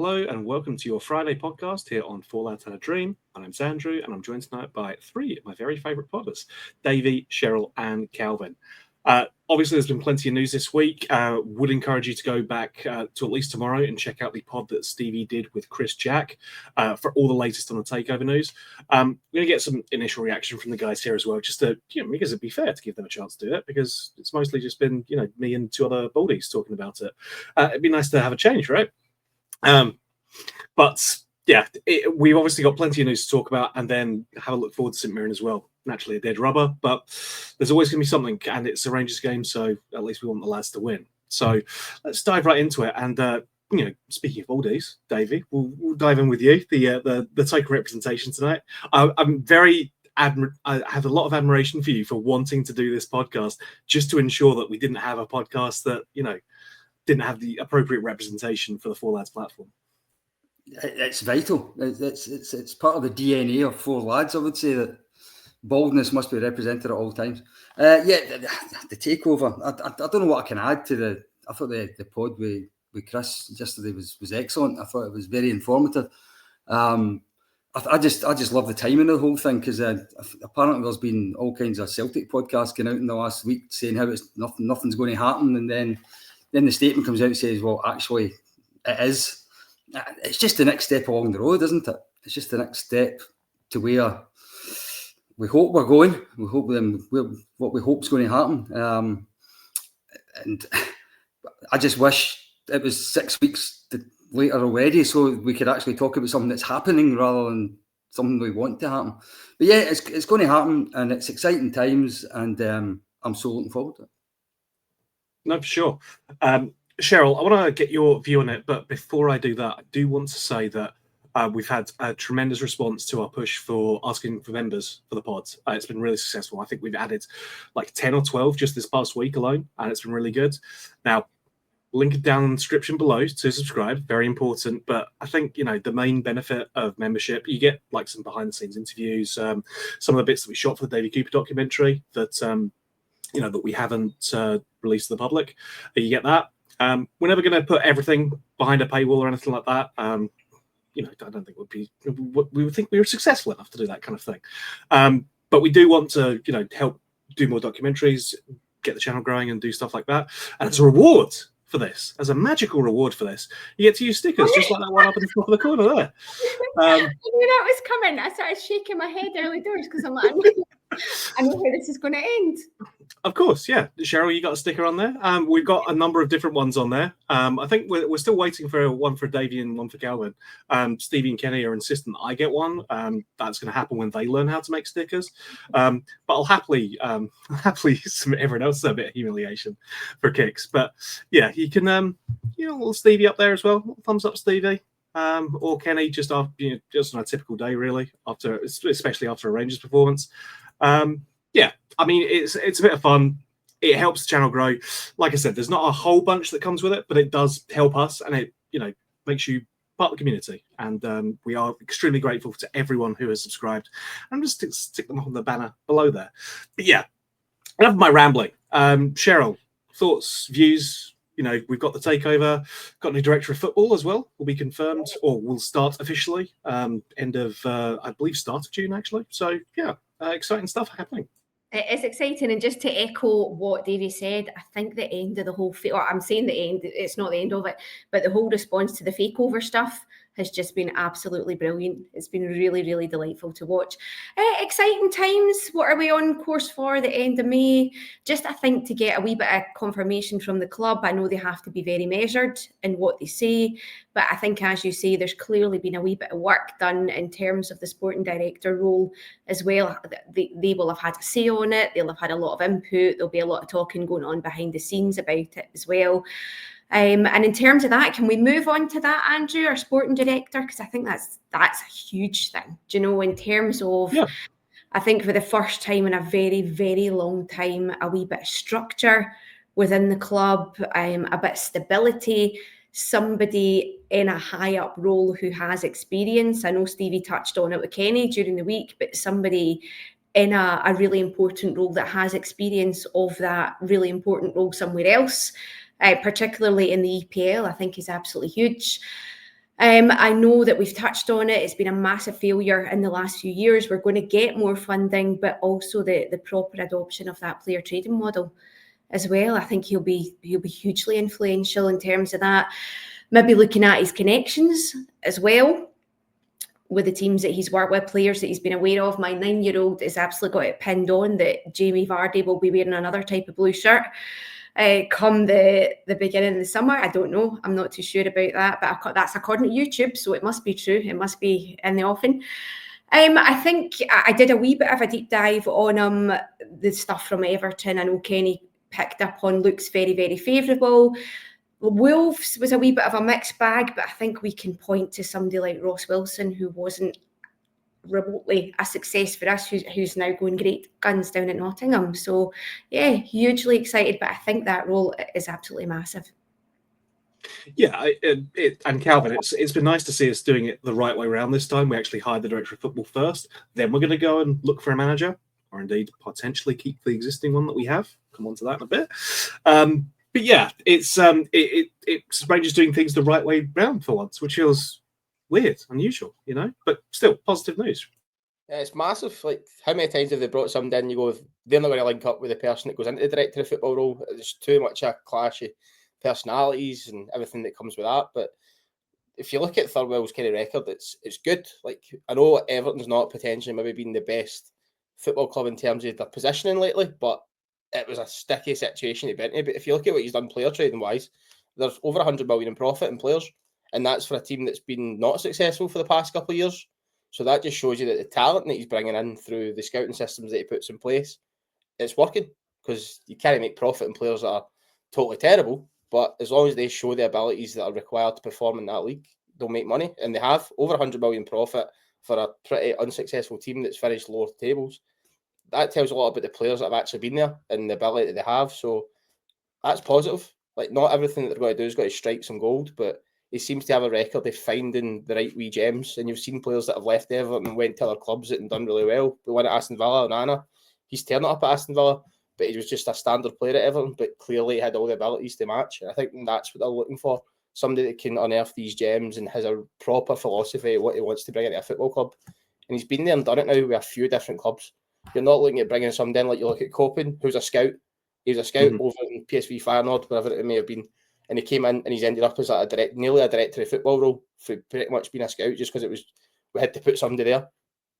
Hello and welcome to your Friday podcast here on Fallout and a Dream. My name's Andrew and I'm joined tonight by three of my very favourite podders, Davie, Sheryl and Calvin. Obviously, there's been plenty of news this week. Would encourage you to go back to at least tomorrow and check out the pod that Stevie did with Chris Jack for all the latest on the Takeover news. We're going to get some initial reaction from the guys here as well, just to, because it'd be fair to give them a chance to do it, because it's mostly just been, me and two other baldies talking about it. It'd be nice to have a change, right? But yeah, we've obviously got plenty of news to talk about, and then have a look forward to St Mirren as well. Naturally a dead rubber, but there's always going to be something, and it's a Rangers game, so at least we want the lads to win. So let's dive right into it. And speaking of oldies, Davie, we'll dive in with you. The Takeover representation tonight. I have a lot of admiration for you for wanting to do this podcast, just to ensure that we didn't have a podcast that didn't have the appropriate representation for the Four Lads platform. It's vital. It's part of the DNA of Four Lads. I would say that baldness must be represented at all times. The takeover. I don't know what I can add to the. I thought the pod with Chris yesterday was excellent. I thought it was very informative. I just love the timing of the whole thing, because apparently there's been all kinds of Celtic podcasts going out in the last week saying how it's nothing's going to happen, and then the statement comes out and says, well, actually it is. It's just the next step along the road, isn't it? It's just the next step to where we hope we're going. We hope what we hope is going to happen. And I just wish it was 6 weeks later already, so we could actually talk about something that's happening rather than something we want to happen. But yeah, it's going to happen, and it's exciting times, and I'm so looking forward to it. No, for sure. Sheryl, I want to get your view on it, but before I do that, I do want to say that we've had a tremendous response to our push for asking for members for the pods. It's been really successful. I think we've added like 10 or 12 just this past week alone, and it's been really good. Now, link it down in the description below to subscribe. Very important. But I think, the main benefit of membership, you get like some behind-the-scenes interviews, some of the bits that we shot for the Davie Cooper documentary that, that we haven't released to the public. You get that. We're never going to put everything behind a paywall or anything like that. I don't think we would think we were successful enough to do that kind of thing. But we do want to, help do more documentaries, get the channel growing and do stuff like that. And as a reward for this, as a magical reward for this, you get to use stickers, just like that one up in the top of the corner there. I knew that was coming. I started shaking my head early doors because I'm like, I know where this is going to end. Of course, yeah. Sheryl, you got a sticker on there. We've got a number of different ones on there. I think we're still waiting for one for Davie and one for Calvin. Stevie and Kenny are insistent I get one. That's going to happen when they learn how to make stickers. But I'll happily submit everyone else a bit of humiliation for kicks. But yeah, you can, little Stevie up there as well. Thumbs up, Stevie. Or Kenny, just after, just on a typical day, really, especially after a Rangers performance. Yeah, I mean, it's a bit of fun. It helps the channel grow. Like I said, there's not a whole bunch that comes with it, but it does help us, and it, makes you part of the community. And we are extremely grateful to everyone who has subscribed. I'm just stick them on the banner below there. But yeah, enough of my rambling. Sheryl, thoughts, views? We've got the takeover, got a new director of football as well. Will be confirmed, or will start officially end of, I believe, start of June, actually. So yeah, exciting stuff happening. It is exciting, and just to echo what Davie said, I think the end of the whole I'm saying the end, it's not the end of it, but the whole response to the fakeover stuff has just been absolutely brilliant. It's been really, really delightful to watch. Exciting times. What are we on course for? The end of May. Just, I think, to get a wee bit of confirmation from the club. I know they have to be very measured in what they say, but I think, as you say, there's clearly been a wee bit of work done in terms of the sporting director role as well. They will have had a say on it. They'll have had a lot of input. There'll be a lot of talking going on behind the scenes about it as well. And in terms of that, can we move on to that, Andrew, our sporting director? Because I think that's a huge thing, in terms of, yeah. I think for the first time in a very, very long time, a wee bit of structure within the club, a bit of stability, somebody in a high up role who has experience. I know Stevie touched on it with Kenny during the week, but somebody in a really important role that has experience of that really important role somewhere else. Particularly in the EPL, I think is absolutely huge. I know that we've touched on it. It's been a massive failure in the last few years. We're going to get more funding, but also the proper adoption of that player trading model as well. I think he'll be hugely influential in terms of that. Maybe looking at his connections as well with the teams that he's worked with, players that he's been aware of. My 9-year-old has absolutely got it pinned on that Jamie Vardy will be wearing another type of blue shirt come the beginning of the summer. I don't know. I'm not too sure about that, but that's according to YouTube, so it must be true. It must be in the offing. I think I did a wee bit of a deep dive on the stuff from Everton. I know Kenny picked up on looks very, very favourable. Wolves was a wee bit of a mixed bag, but I think we can point to somebody like Ross Wilson, who wasn't remotely a success for us, who's now going great guns down at Nottingham. So yeah, hugely excited, but I think that role is absolutely massive. Yeah, and Calvin, it's been nice to see us doing it the right way around this time. We actually hired the director of football first, then we're going to go and look for a manager, or indeed potentially keep the existing one that we have. Come on to that in a bit. But yeah, it's Rangers doing things the right way round for once, which feels weird, unusual, but still positive news. Yeah, it's massive. Like, how many times have they brought somebody in? You go, they're not going to link up with the person that goes into the director of football role. There's too much a clash of personalities and everything that comes with that. But if you look at Thirlwell's kind of record, it's good. Like, I know Everton's not potentially maybe been the best football club in terms of their positioning lately, but it was a sticky situation to be into. But if you look at what he's done player trading wise, there's over 100 million in profit in players, and that's for a team that's been not successful for the past couple of years. So that just shows you that the talent that he's bringing in through the scouting systems that he puts in place, it's working, because you can't make profit in players that are totally terrible, but as long as they show the abilities that are required to perform in that league, they'll make money, and they have over 100 million profit for a pretty unsuccessful team that's finished lower tables. That tells a lot about the players that have actually been there and the ability that they have. So that's positive. Like, not everything that they're going to do is going to strike some gold, but he seems to have a record of finding the right wee gems. And you've seen players that have left Everton and went to other clubs and done really well. The one at Aston Villa, Onana, he's turning up at Aston Villa, but he was just a standard player at Everton, but clearly he had all the abilities to match. And I think that's what they're looking for. Somebody that can unearth these gems and has a proper philosophy of what he wants to bring into a football club. And he's been there and done it now with a few different clubs. You're not looking at bringing somebody in like you look at Copen, who's a scout. He was a scout over in PSV Feyenoord, wherever it may have been. And he came in and he's ended up as nearly a director of football role for pretty much being a scout, just because we had to put somebody there.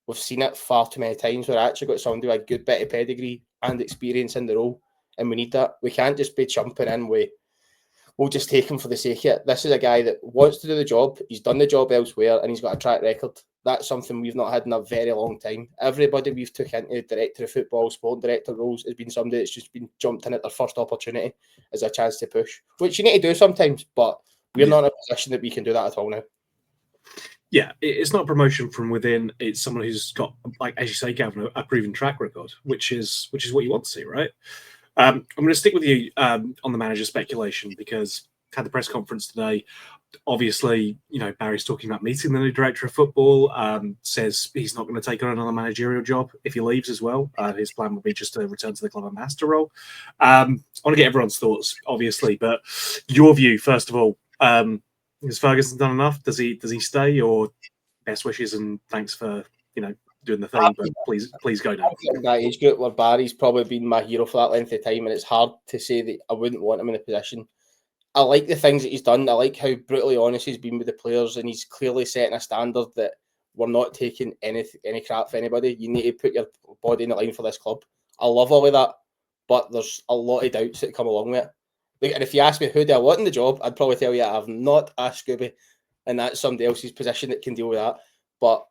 We've seen it far too many times where I actually got somebody with a good bit of pedigree and experience in the role, and we need that. We can't just be jumping in we'll just take him for the sake of it. This is a guy that wants to do the job. He's done the job elsewhere and he's got a track record. That's something we've not had in a very long time. Everybody we've took into director of football, sport director roles has been somebody that's just been jumped in at their first opportunity as a chance to push, which you need to do sometimes, but we're not in a position that we can do that at all now. Yeah, it's not a promotion from within. It's someone who's got, like, as you say, Gavin, a proven track record, which is what you want to see, right? I'm going to stick with you on the manager speculation, because had the press conference today. Obviously, Barry's talking about meeting the new director of football. Says he's not going to take on another managerial job if he leaves as well. His plan will be just to return to the club ambassador role. I want to get everyone's thoughts, obviously, but your view first of all. Has Ferguson done enough? Does he stay, or best wishes and thanks for doing the thing, but please go now. In that age group where Barry's probably been my hero for that length of time, and it's hard to say that I wouldn't want him in a position. I like the things that he's done. I like how brutally honest he's been with the players, and he's clearly setting a standard that we're not taking any crap for anybody. You need to put your body in the line for this club. I love all of that, but there's a lot of doubts that come along with it. And if you ask me who do I want in the job, I'd probably tell you I have not a Scooby, and that's somebody else's position that can deal with that. But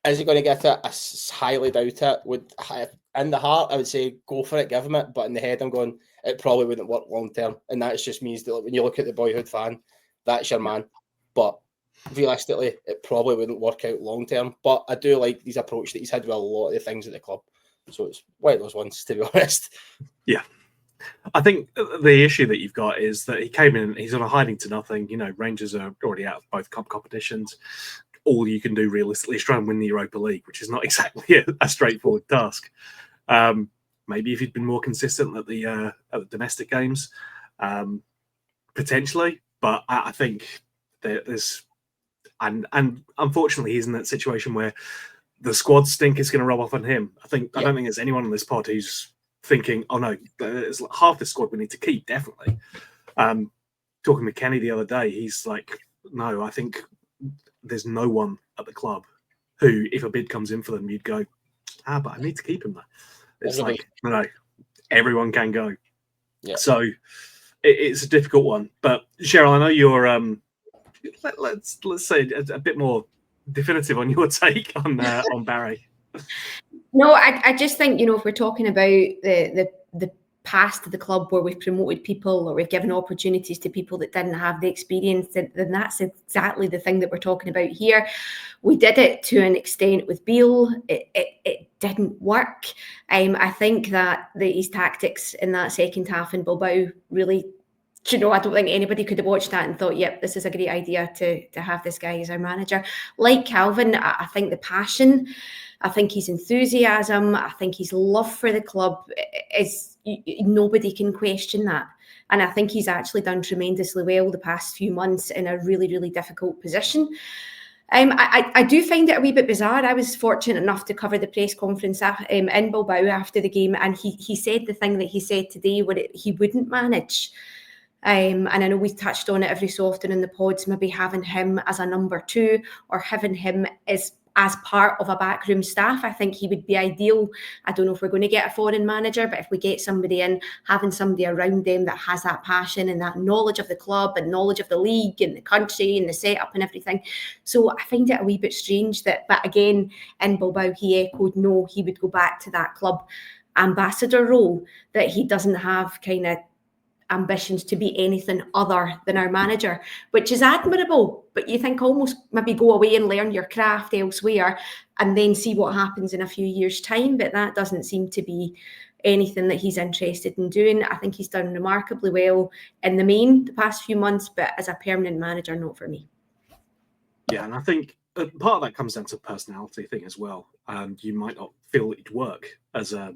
is he going to get it? I highly doubt it. In the heart, I would say go for it, give him it. But in the head, I'm going, it probably wouldn't work long term. And that just means that when you look at the boyhood fan, that's your man. But realistically, it probably wouldn't work out long term. But I do like his approach that he's had with a lot of the things at the club. So it's one of those ones, to be honest. Yeah. I think the issue that you've got is that he came in, he's on a hiding to nothing. Rangers are already out of both cup competitions. All you can do realistically is try and win the Europa League, which is not exactly a straightforward task. Maybe if he'd been more consistent at the domestic games, potentially. But I think there's and unfortunately, he's in that situation where the squad stink is going to rub off on him. I don't think there's anyone on this pod who's thinking, oh no, there's half the squad we need to keep, definitely. Talking with Kenny the other day, he's like, no, I think there's no one at the club who, if a bid comes in for them, you'd go, but I need to keep him there. It's like, no, everyone can go. Yeah. So it's a difficult one. But Sheryl, I know you're, let's say a bit more definitive on your take on Barry. No, I just think, if we're talking about the past of the club where we've promoted people or we've given opportunities to people that didn't have the experience, then that's exactly the thing that we're talking about here. We did it to an extent with Beale. It didn't work. I think that his tactics in that second half in Bilbao really, I don't think anybody could have watched that and thought, yep, this is a great idea to have this guy as our manager. Like Calvin, I think the passion, I think his enthusiasm, I think his love for the club is, nobody can question that. And I think he's actually done tremendously well the past few months in a really, really difficult position. I do find it a wee bit bizarre. I was fortunate enough to cover the press conference in Bilbao after the game, and he said the thing that he said today, where he wouldn't manage. And I know we've touched on it every so often in the pods, maybe having him as a number 2 or having him as part of a backroom staff. I think he would be ideal. I don't know if we're going to get a foreign manager, but if we get somebody in, having somebody around them that has that passion and that knowledge of the club and knowledge of the league and the country and the setup and everything. So I find it a wee bit strange but again, in Bilbao, he echoed, no, he would go back to that club ambassador role, that he doesn't have kind of ambitions to be anything other than our manager, which is admirable. But you think almost maybe go away and learn your craft elsewhere and then see what happens in a few years' time. But that doesn't seem to be anything that he's interested in doing. I think he's done remarkably well in the main the past few months, but as a permanent manager, not for me. Yeah, and I think part of that comes down to personality thing as well. You might not feel that you'd work as a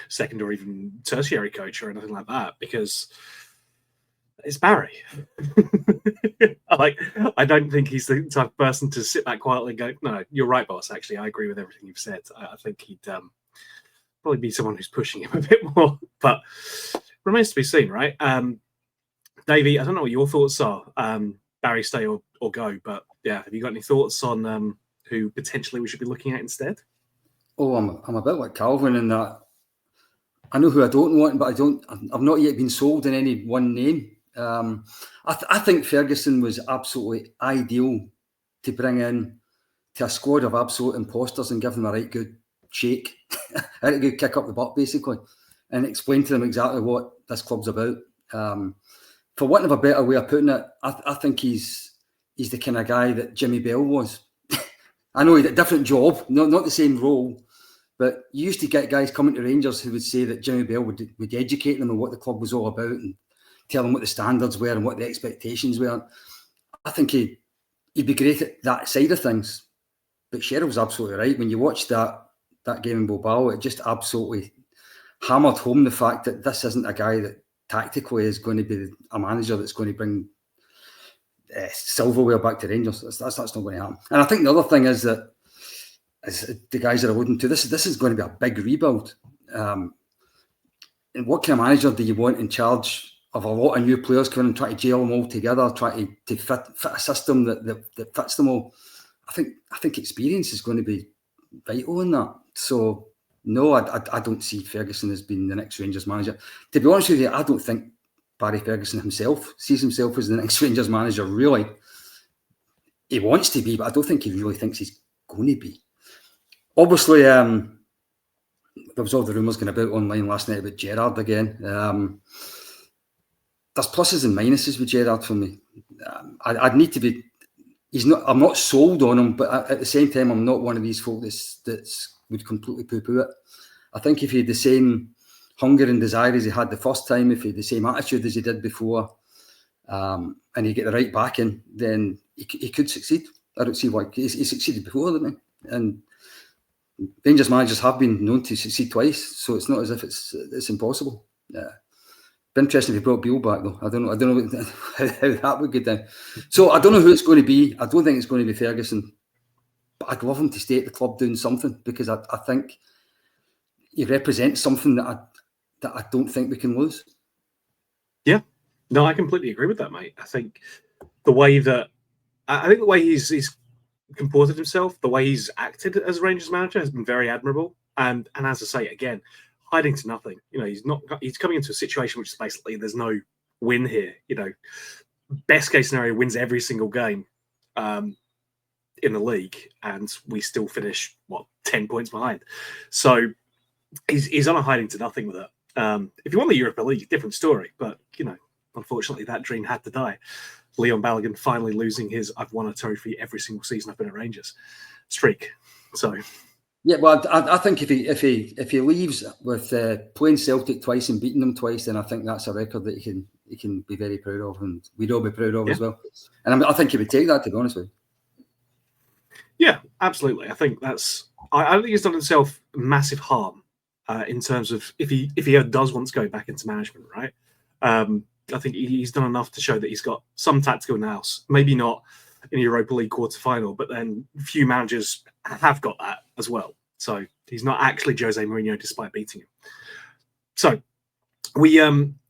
second or even tertiary coach or anything like that, because it's Barry. I don't think he's the type of person to sit back quietly and go, no, you're right, boss. Actually, I agree with everything you've said. I think he'd probably be someone who's pushing him a bit more, but remains to be seen, right? Davie, I don't know what your thoughts are. Barry, stay or go, but yeah, have you got any thoughts on who potentially we should be looking at instead? Oh, I'm a bit like Calvin in that I know who I don't want, but I've not yet been sold in any one name. I think Ferguson was absolutely ideal to bring in to a squad of absolute imposters and give them a right good shake, a right good kick up the butt, basically, and explain to them exactly what this club's about. For want of a better way of putting it, I think he's the kind of guy that Jimmy Bell was. I know he had a different job, not the same role, but you used to get guys coming to Rangers who would say that Jimmy Bell would educate them on what the club was all about and tell them what the standards were and what the expectations were. I think he'd be great at that side of things. But Sheryl's absolutely right. When you watch that game in Bilbao, it just absolutely hammered home the fact that this isn't a guy that tactically is going to be a manager that's going to bring silverware back to Rangers. That's not going to happen. And I think the other thing is that, as the guys are alluding to, this is going to be a big rebuild. And what kind of manager do you want in charge of a lot of new players coming and trying to gel them all together, trying to fit a system that fits them all? I think experience is going to be vital in that. So no, I don't see Ferguson as being the next Rangers manager. To be honest with you, I don't think Barry Ferguson himself sees himself as the next Rangers manager, really. He wants to be, but I don't think he really thinks he's going to be. Obviously, there was all the rumours going about online last night about Gerrard again. There's pluses and minuses with Gerrard for me. I'd need to be... I'm not sold on him, but at the same time, I'm not one of these folk that would completely poo-poo it. I think if he had the same hunger and desire as he had the first time, if he had the same attitude as he did before, and he get the right backing, then he could succeed. I don't see why. He succeeded before, didn't he? And Rangers managers have been known to succeed twice, so it's not as if it's impossible. Yeah. Be interesting if he brought Beale back though. I don't know how that would go down. So I don't know who it's going to be. I don't think it's going to be Ferguson, but I'd love him to stay at the club doing something, because I think he represents something that I don't think we can lose. Yeah, no, I completely agree with that, mate. I think the way he's comported himself, the way he's acted as Rangers manager has been very admirable. And as I say again, hiding to nothing. You know, he's coming into a situation which is basically there's no win here. You know, best case scenario, wins every single game in the league, and we still finish 10 points behind. So he's on a hiding to nothing with it. If you won the Europa League, different story. But you know, unfortunately, that dream had to die. Leon Balogun finally losing his "I've won a trophy every single season I've been at Rangers" streak. So. Yeah, well, I think if he leaves with playing Celtic twice and beating them twice, then I think that's a record that he can be very proud of, and we'd all be proud of as well. And I think he would take that, to be honest with you. Yeah, absolutely. I think I think he's done himself massive harm in terms of if he does want to go back into management, right? I think he's done enough to show that he's got some tactical nous. Maybe not in Europa League quarter-final, but then few managers have got that as well. So he's not actually Jose Mourinho despite beating him. So we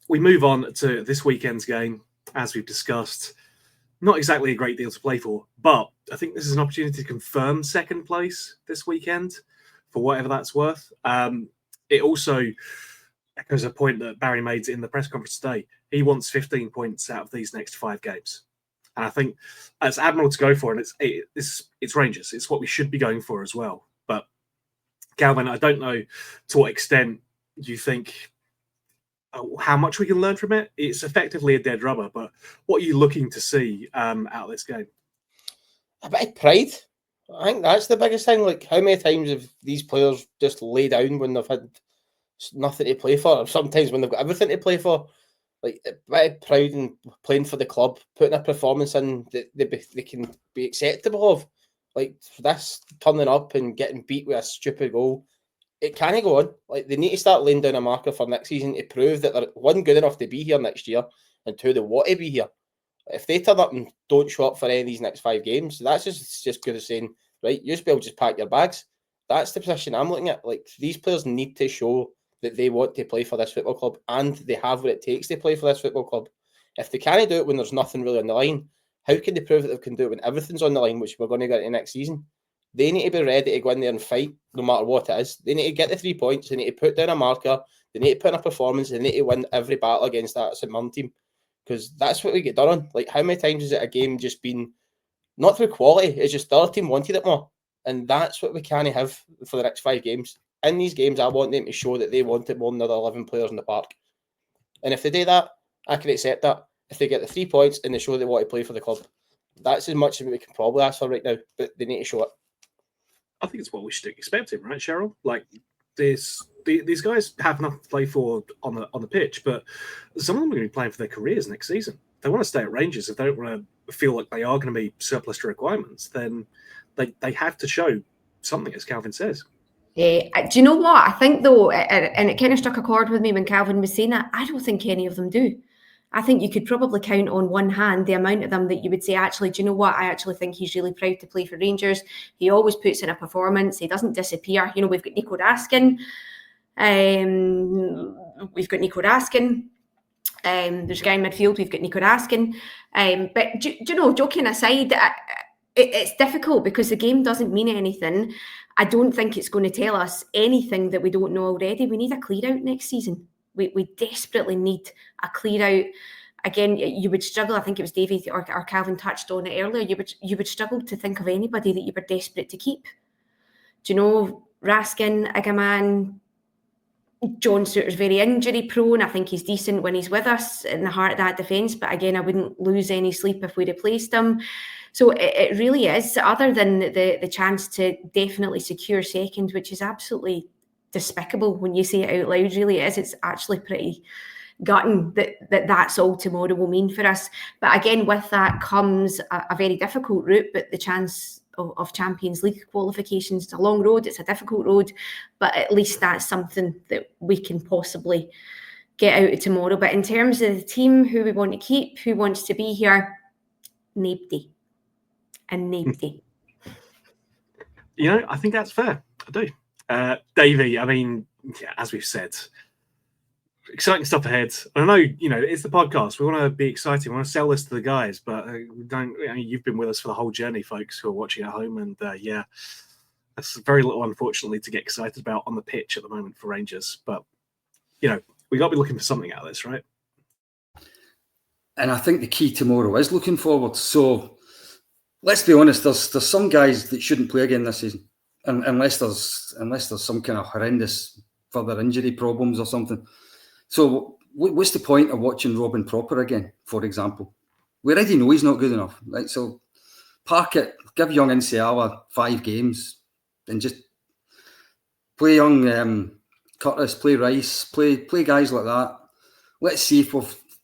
move on to this weekend's game, as we've discussed. Not exactly a great deal to play for, but I think this is an opportunity to confirm second place this weekend for whatever that's worth. It also echoes a point that Barry made in the press conference today. He wants 15 points out of these next 5 games. And I think that's admirable to go for, and it's Rangers. It's what we should be going for as well. But Galvin, I don't know to what extent you think how much we can learn from it. It's effectively a dead rubber, but what are you looking to see out of this game? A bit of pride. I think that's the biggest thing. Like, how many times have these players just lay down when they've had nothing to play for, or sometimes when they've got everything to play for? Like, a bit of pride in playing for the club, putting a performance in that they can be acceptable of. Like, this turning up and getting beat with a stupid goal, it can't go on. Like, they need to start laying down a marker for next season to prove that they're, one, good enough to be here next year, and two, they want to be here. If they turn up and don't show up for any of these next 5 games, that's just good as saying, right, you just pack your bags. That's the position I'm looking at. Like, these players need to show that they want to play for this football club, and they have what it takes to play for this football club. If they can't do it when there's nothing really on the line, how can they prove that they can do it when everything's on the line, which we're going to get into next season? They need to be ready to go in there and fight, no matter what it is. They need to get the 3 points. They need to put down a marker. They need to put in a performance. They need to win every battle against that St Mirren team, because that's what we get done on. Like, how many times has it a game just been not through quality? It's just the other team wanted it more, and that's what we can't have for the next 5 games. In these games, I want them to show that they want it more than the other 11 players in the park. And if they do that, I can accept that. If they get the 3 points and they show they want to play for the club, that's as much as we can probably ask for right now, but they need to show it. I think it's what we should expect him, right, Sheryl? Like, these guys have nothing to play for on the pitch, but some of them are going to be playing for their careers next season. If they want to stay at Rangers, if they don't want to feel like they are going to be surplus to requirements, then they have to show something, as Calvin says. Do you know what? I think, though, and it kind of struck a chord with me when Calvin was saying that, I don't think any of them do. I think you could probably count on one hand the amount of them that you would say, actually, do you know what? I actually think he's really proud to play for Rangers. He always puts in a performance. He doesn't disappear. You know, we've got Nico Raskin. There's a guy in midfield. We've got Nico Raskin. But do you know, joking aside, it's difficult because the game doesn't mean anything. I don't think it's going to tell us anything that we don't know already. We need a clear out next season. We desperately need a clear out. Again, you would struggle. I think it was Davie or Calvin touched on it earlier. You would struggle to think of anybody that you were desperate to keep. Do you know, Raskin, Igaman, John Suter's very injury prone. I think he's decent when he's with us in the heart of that defence. But again, I wouldn't lose any sleep if we replaced him. So it really is, other than the chance to definitely secure second, which is absolutely despicable when you say it out loud, really is. It's actually pretty gutting that's all tomorrow will mean for us. But again, with that comes a very difficult route, but the chance of Champions League qualifications. It's a long road, it's a difficult road, but at least that's something that we can possibly get out of tomorrow. But in terms of the team, who we want to keep, who wants to be here, nobody. And nobody. I think that's fair. I do. Davie, I mean, as we've said, exciting stuff ahead. I know, it's the podcast. We want to be exciting. We want to sell this to the guys, but we don't. You've been with us for the whole journey, folks, who are watching at home, and that's very little, unfortunately, to get excited about on the pitch at the moment for Rangers. But we got to be looking for something out of this, right? And I think the key tomorrow is looking forward. So let's be honest. There's some guys that shouldn't play again this season, unless there's some kind of horrendous further injury problems or something. So what's the point of watching Robin Proper again, for example? We already know he's not good enough, right? So park it, give young Insiala 5 games and just play young Curtis, play Rice, play guys like that. Let's see if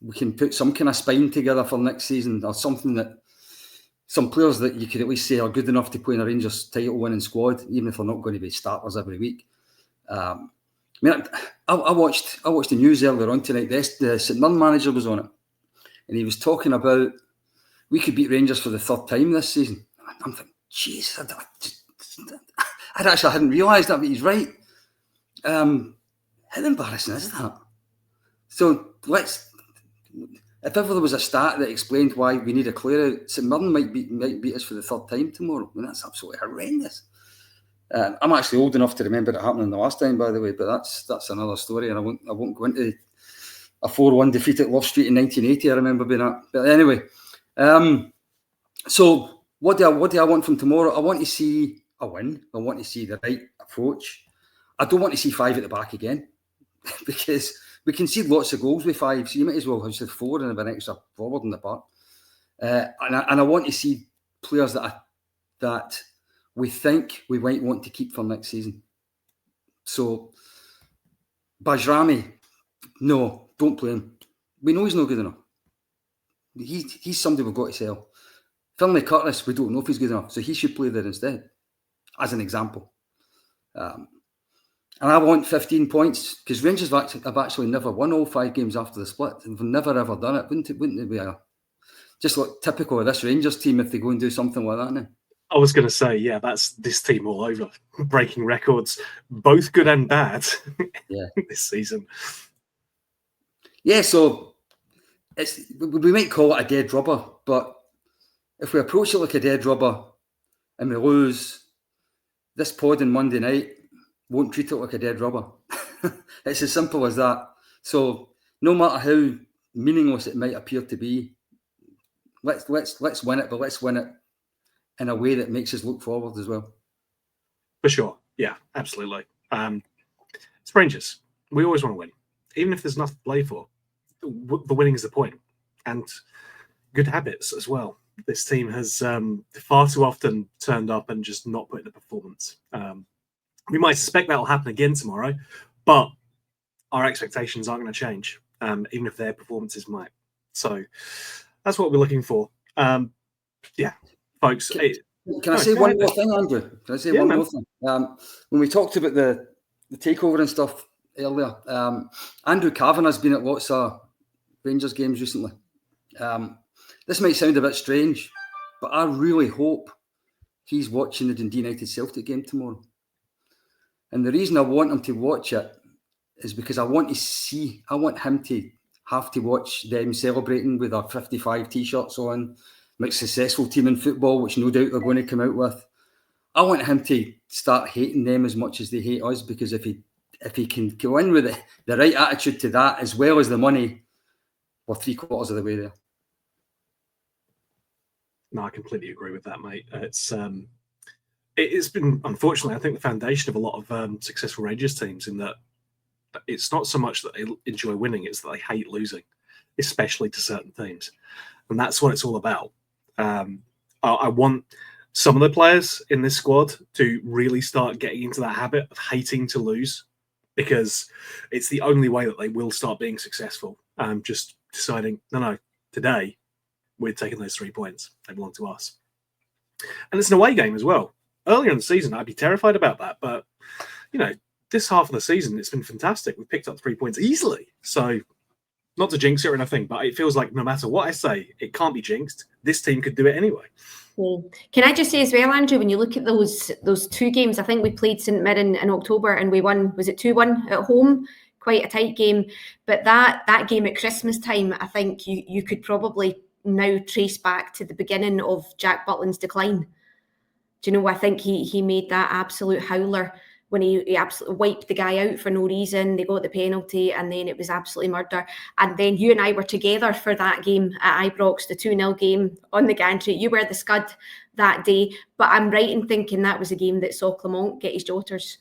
we can put some kind of spine together for next season, or something that some players that you could at least say are good enough to play in a Rangers title winning squad, even if they're not going to be starters every week. I watched the news earlier on tonight. The St Mirren manager was on it, and he was talking about we could beat Rangers for the 3rd time this season. I'm thinking, jeez, I actually hadn't realised that, but he's right. How embarrassing is that? So if ever there was a stat that explained why we need a clear out, St Mirren might beat us for the 3rd time tomorrow. I mean, that's absolutely horrendous. I'm actually old enough to remember it happening the last time, by the way, but that's another story, and I won't go into a 4-1 defeat at Love Street in 1980. I remember being at. But anyway, so what do I want from tomorrow? I want to see a win. I want to see the right approach. I don't want to see 5 at the back again, because we concede lots of goals with 5, so you might as well have said 4 and have an extra forward in the park. And I want to see players that we think we might want to keep for next season. So, Bajrami, no, don't play him. We know he's not good enough. He's somebody we've got to sell. Finlay Curtis, we don't know if he's good enough, so he should play there instead, as an example. And I want 15 points, because Rangers have actually never won all 5 games after the split. They've never ever done it. Wouldn't it be just like typical of this Rangers team if they go and do something like that now? I was going to say, that's this team all over, breaking records, both good and bad, this season. Yeah, so we might call it a dead rubber, but if we approach it like a dead rubber and we lose, this pod on Monday night won't treat it like a dead rubber. It's as simple as that. So no matter how meaningless it might appear to be, let's win it, but let's win it in a way that makes us look forward as well. For sure. Yeah, absolutely. It's Rangers. We always want to win. Even if there's nothing to play for, the winning is the point. And good habits as well. This team has far too often turned up and just not put in a performance. We might suspect that will happen again tomorrow, but our expectations aren't going to change, even if their performances might. So that's what we're looking for. Folks. Can I say one more thing, Andrew? Can I say one more thing? When we talked about the takeover and stuff earlier, Andrew Cavan has been at lots of Rangers games recently. This might sound a bit strange, but I really hope he's watching the Dundee United Celtic game tomorrow. And the reason I want him to watch it is because I want him to have to watch them celebrating with our 55 T-shirts on, most successful team in football, which no doubt they're going to come out with. I want him to start hating them as much as they hate us, because if he can go in with the right attitude to that, as well as the money, we're 3/4 of the way there. No, I completely agree with that, mate. It's been, unfortunately, I think the foundation of a lot of successful Rangers teams, in that it's not so much that they enjoy winning, it's that they hate losing, especially to certain teams. And that's what it's all about. I want some of the players in this squad to really start getting into that habit of hating to lose, because it's the only way that they will start being successful. Just deciding, no, today we're taking those 3 points. They belong to us. And it's an away game as well. Earlier in the season, I'd be terrified about that. But, this half of the season, it's been fantastic. We've picked up 3 points easily. So, not to jinx it or anything, but it feels like no matter what I say, it can't be jinxed. This team could do it anyway. Can I just say as well, Andrew, when you look at those 2 games, I think we played St Mirren in October and we won, was it 2-1 at home? Quite a tight game. But that game at Christmas time, I think you could probably now trace back to the beginning of Jack Butland's decline. Do you know, I think he made that absolute howler when he absolutely wiped the guy out for no reason. They got the penalty and then it was absolutely murder. And then you and I were together for that game at Ibrox, the 2-0 game on the gantry. You were the scud that day. But I'm right in thinking that was a game that saw Clement get his daughters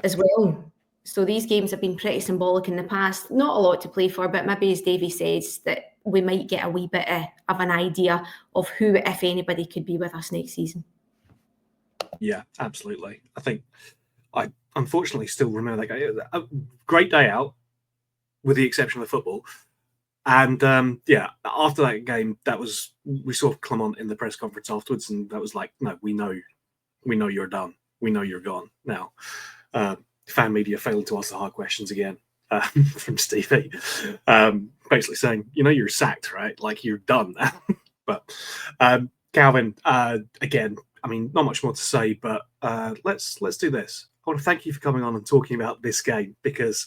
as well. So these games have been pretty symbolic in the past. Not a lot to play for, but maybe as Davie says, that we might get a wee bit of an idea of who, if anybody, could be with us next season. Yeah, absolutely. I think I unfortunately still remember that game. A great day out, with the exception of the football. And after that game, we saw Clement in the press conference afterwards, and that was like, no, we know you're done. We know you're gone now. Fan media failing to ask the hard questions again from Stevie, basically saying, you're sacked, right? Like, you're done now. But Calvin, again, I mean, not much more to say, but let's do this. I want to thank you for coming on and talking about this game, because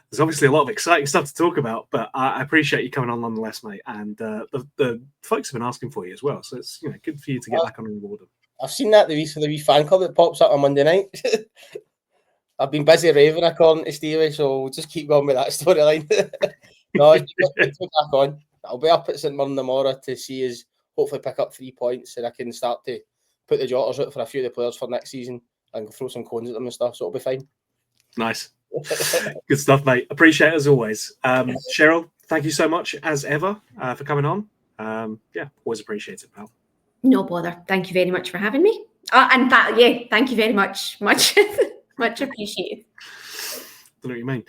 there's obviously a lot of exciting stuff to talk about, but I appreciate you coming on nonetheless, mate. And the folks have been asking for you as well, so it's good for you to get back on board. I've seen that the wee fan club that pops up on Monday night. I've been busy raving according to Stevie, so we'll just keep going with that storyline. No, it's back on. I'll be up at St Mirren tomorrow to see us hopefully pick up 3 points, and I can start to put the jotters out for a few of the players for next season and throw some cones at them and stuff, so it'll be fine. Nice. Good stuff, mate. Appreciate it as always. Sheryl, thank you so much as ever for coming on. Always appreciate it, pal. No bother. Thank you very much for having me. Thank you very much. Much appreciated. Don't know what you mean.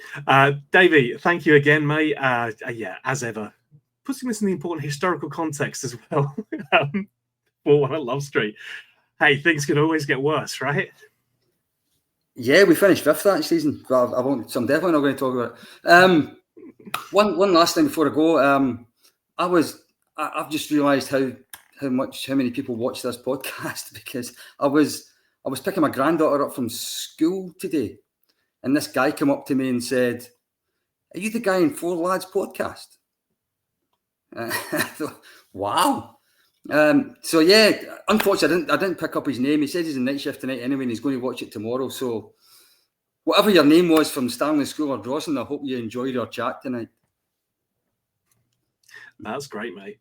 Davie, thank you again, mate. As ever, putting this in the important historical context as well. For one at Love Street. Hey, things can always get worse, right? Yeah, we finished 5th that season. But I'm definitely not going to talk about it. One last thing before I go. I've just realised how many people watch this podcast, because I was picking my granddaughter up from school today, and this guy came up to me and said, "Are you the guy in Four Lads podcast?" I thought, wow. Unfortunately, I didn't pick up his name. He says he's in night shift tonight anyway, and he's going to watch it tomorrow. So, whatever your name was from Stanley School or Dawson, I hope you enjoyed our chat tonight. That's great, mate.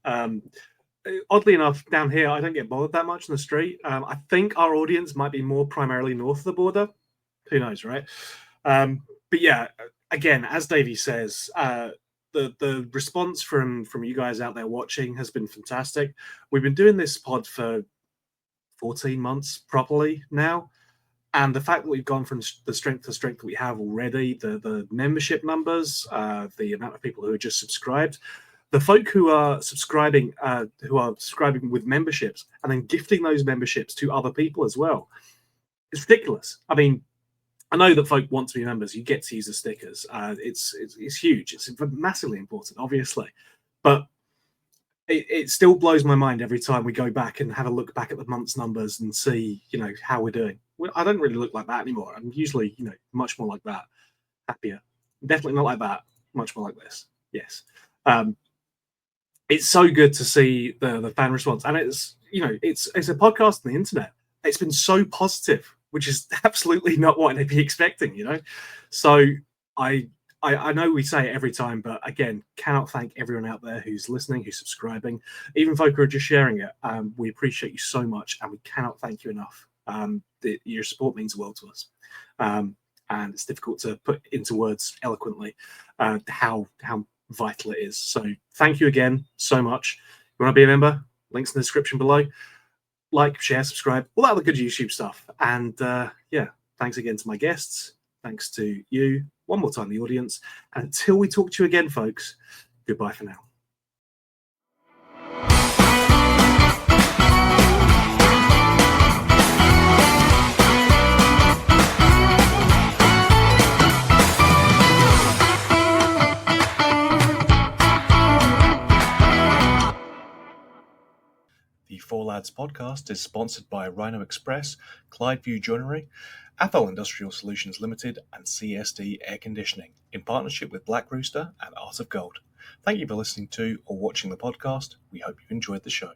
Oddly enough, down here, I don't get bothered that much in the street. I think our audience might be more primarily north of the border. Who knows, right? But yeah, again, as Davie says, the response from you guys out there watching has been fantastic. We've been doing this pod for 14 months properly now, and the fact that we've gone from the strength to strength that we have already, the membership numbers, the amount of people who are just subscribed, the folk who are subscribing with memberships and then gifting those memberships to other people as well, it's ridiculous. I mean, I know that folk want to be members. You get to use the stickers. It's huge. It's massively important, obviously. But it still blows my mind every time we go back and have a look back at the month's numbers and see, how we're doing. I don't really look like that anymore. I'm usually, much more like that. Happier. Definitely not like that. Much more like this. Yes. It's so good to see the fan response. And it's a podcast on the internet. It's been so positive, which is absolutely not what I'd be expecting, So I know we say it every time, but again, cannot thank everyone out there who's listening, who's subscribing, even folk who are just sharing it. We appreciate you so much, and we cannot thank you enough. Your support means the world to us. And it's difficult to put into words eloquently how vital it is. So thank you again so much. You want to be a member? Links in the description below. Like, share, subscribe, all that other good YouTube stuff. And thanks again to my guests. Thanks to you. One more time, the audience. And until we talk to you again, folks, goodbye for now. Four Lads podcast is sponsored by Rhino Express, Clydeview Joinery, Athol Industrial Solutions Limited, and CSD Air Conditioning, in partnership with Black Rooster and Art of Gold. Thank you for listening to or watching the podcast. We hope you enjoyed the show.